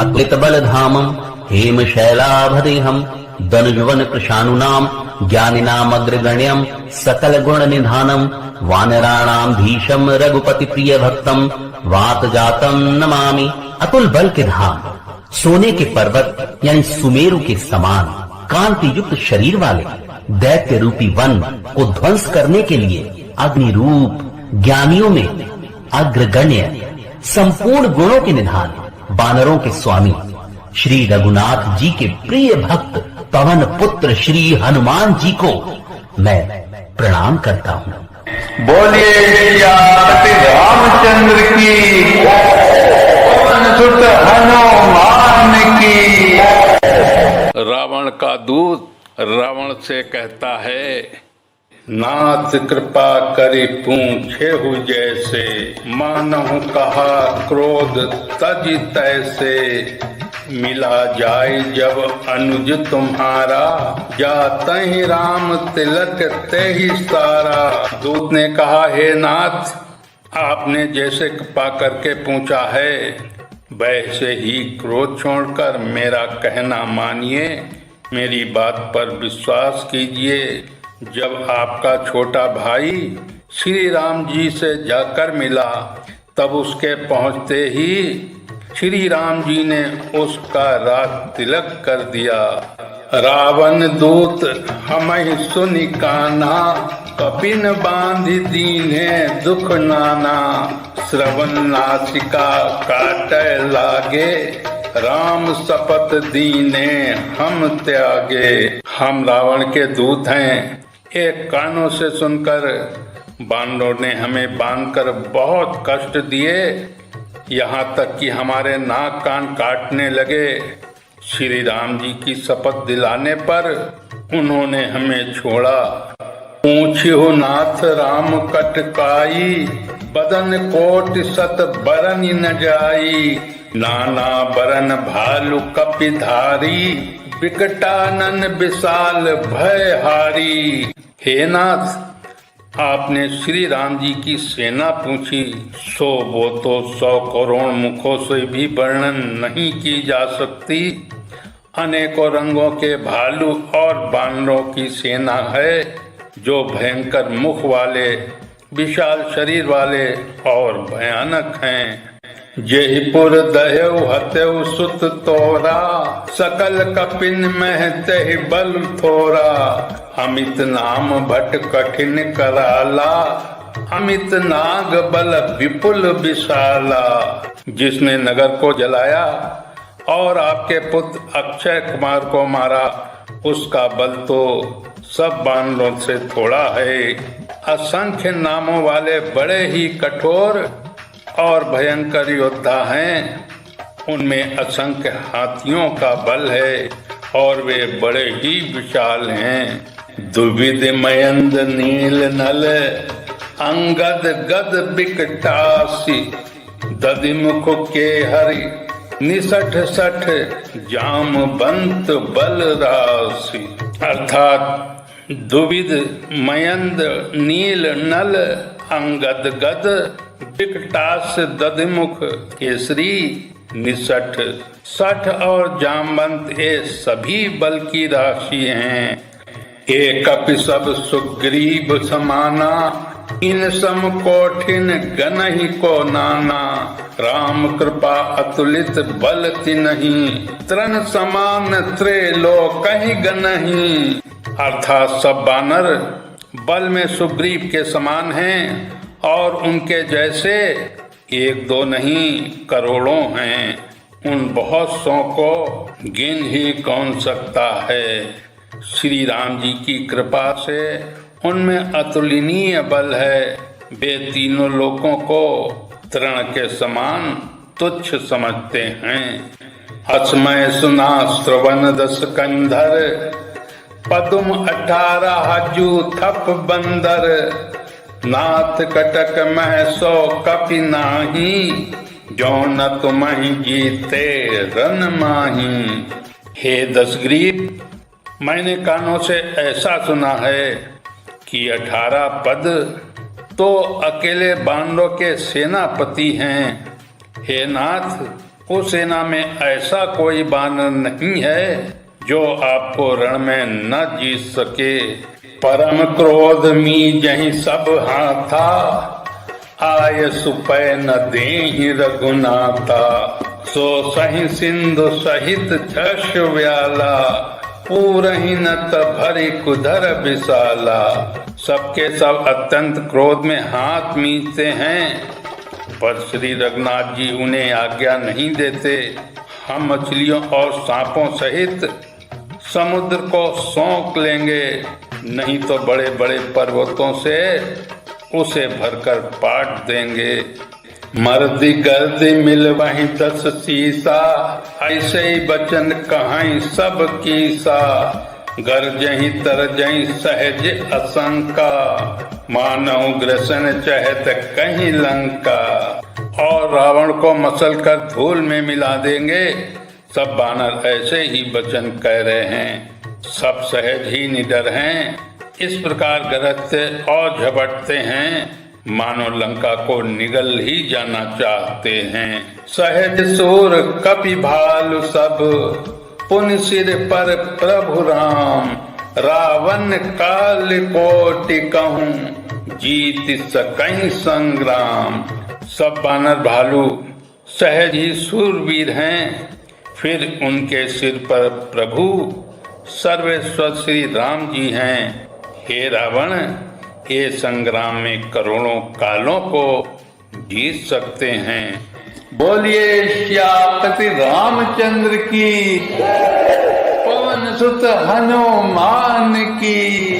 अतुलित बल धामम हेम शैलाभदेहम दनुजवन कृशानुनाम ज्ञानिनाम अग्रगण्यम सकल गुण निधानम वानराणाम धीशम रघुपति प्रिय भक्तम वात जातम नमामि। अतुल बल के धाम, सोने के पर्वत यानी सुमेरु के समान कांति युक्त शरीर वाले दैत्य रूपी वन को ध्वंस करने के लिए अग्नि रूप, ज्ञानियों में अग्रगण्य, संपूर्ण गुणों के निधान, वानरों के स्वामी श्री रघुनाथ जी के प्रिय भक्त पवन पुत्र श्री हनुमान जी को मैं प्रणाम करता हूँ। बोलिए सियापति रामचंद्र की, पवन सुत हनुमान की। रावण का दूत रावण से कहता है, नाथ कृपा करी पूछे हु जैसे, मानहु कहा क्रोध तज तैसे। मिला जाए जब अनुज तुम्हारा, जाते ही राम तिलक ते ही सारा। दूत ने कहा, हे नाथ, आपने जैसे कृपा करके पूछा है वैसे ही क्रोध छोड़कर मेरा कहना मानिए, मेरी बात पर विश्वास कीजिए। जब आपका छोटा भाई श्री राम जी से जाकर मिला तब उसके पहुंचते ही श्री राम जी ने उसका राज तिलक कर दिया। रावण दूत हमहि सुनि कान्हा, कपिन बांध दीन्हे दुख नाना। श्रवण नासिका काटे लागे, राम शपथ दीने हम त्यागे। हम रावण के दूत हैं, एक कानों से सुनकर बानरों ने हमें बांधकर बहुत कष्ट दिए, यहाँ तक कि हमारे नाक कान काटने लगे। श्री राम जी की शपथ दिलाने पर उन्होंने हमें छोड़ा। पूछियो नाथ राम कटकाई, बदन कोट सत बरन न जाई। नाना बरन भालु कपिधारी, विकटानन विशाल भय हारी। हे नाथ, आपने श्री राम जी की सेना पूछी, वो तो 100 करोड़ मुखों से भी वर्णन नहीं की जा सकती। अनेकों रंगों के भालू और बानरों की सेना है, जो भयंकर मुख वाले, विशाल शरीर वाले और भयानक हैं। जयपुर दयउ हत्यउ सुत तोरा, सकल कपिन मह तहि बल थोरा। अमित नाम भट कठिन कराला, अमित नाग बल विपुल विशाला। जिसने नगर को जलाया और आपके पुत्र अक्षय कुमार को मारा, उसका बल तो सब बानरों से थोड़ा है। असंख्य नामों वाले बड़े ही कठोर और भयंकर योद्धा हैं, उनमें असंख्य हाथियों का बल है और वे बड़े ही विशाल हैं। दुविध मयंद नील नल, अंगद गद बिकटासी। दधिमुख के हरि निसठ सठ, जामवंत बल राशि। अर्थात दुविध मयंद नील नल अंगद गद विकटास दधिमुख केसरी निसठ सठ और जामवंत, ये सभी बल की राशि हैं। एक कपि सब सुग्रीव समाना, इन सम कोठिन गनहि को नाना। राम कृपा अतुलित बल तिन्हि, तृण समान त्रैलोक्य गनहि। अर्थात सब बानर बल में सुग्रीव के समान हैं और उनके जैसे एक दो नहीं करोड़ों हैं। उन बहुत सौ को गिन ही कौन सकता है। श्री राम जी की कृपा से उनमें अतुलनीय बल है। वे तीनों लोकों को तृण के समान तुच्छ समझते हैं। असमय सुना श्रवण दस कंधर, पदुम 18 हजू थप बंदर। नाथ कटक मह 100 कपि नाही, जो न तुमहि जीते रन माही। हे दशग्रीव, मैंने कानों से ऐसा सुना है कि 18 पद तो अकेले बानरों के सेनापति हैं। हे नाथ, उस सेना में ऐसा कोई बानर नहीं है जो आपको रण में न जीत सके। परम क्रोध मी जहीं सब हाथा, आय सुपय न देहि रघुनाथा। सो सहि सिंधु सहित छश व्याला, पूरहि नत भरि कुधर विशाला। सबके सब अत्यंत क्रोध में हाथ मीचते हैं, पर श्री रघुनाथ जी उन्हें आज्ञा नहीं देते। हम मछलियों और सांपों सहित समुद्र को सौंक लेंगे, नहीं तो बड़े बड़े पर्वतों से उसे भरकर पाट देंगे। मर्दी गर्दी मिल वहीं 10 सीसा, ऐसे ही बचन कहाई सब कीसा। गरजहि तरजहि सहज असंका, मानव ग्रसन चहत कहीं लंका। और रावण को मसल कर धूल में मिला देंगे। सब बानर ऐसे ही वचन कह रहे हैं, सब सहज ही निडर हैं। इस प्रकार गरजते और झपटते हैं, मानो लंका को निगल ही जाना चाहते हैं। सहज सूर कपि भालु सब, पुन सिर पर प्रभु राम। रावण काल कोटि कहूँ, जीत सकहीं संग्राम। सब बानर भालू सहज ही सूरवीर हैं। फिर उनके सिर पर प्रभु सर्वेश्वर श्री राम जी हैं। हे रावण, ये संग्राम में करोड़ों कालों को जीत सकते हैं। बोलिए श्यापति रामचंद्र की, पवन सुत हनुमान की।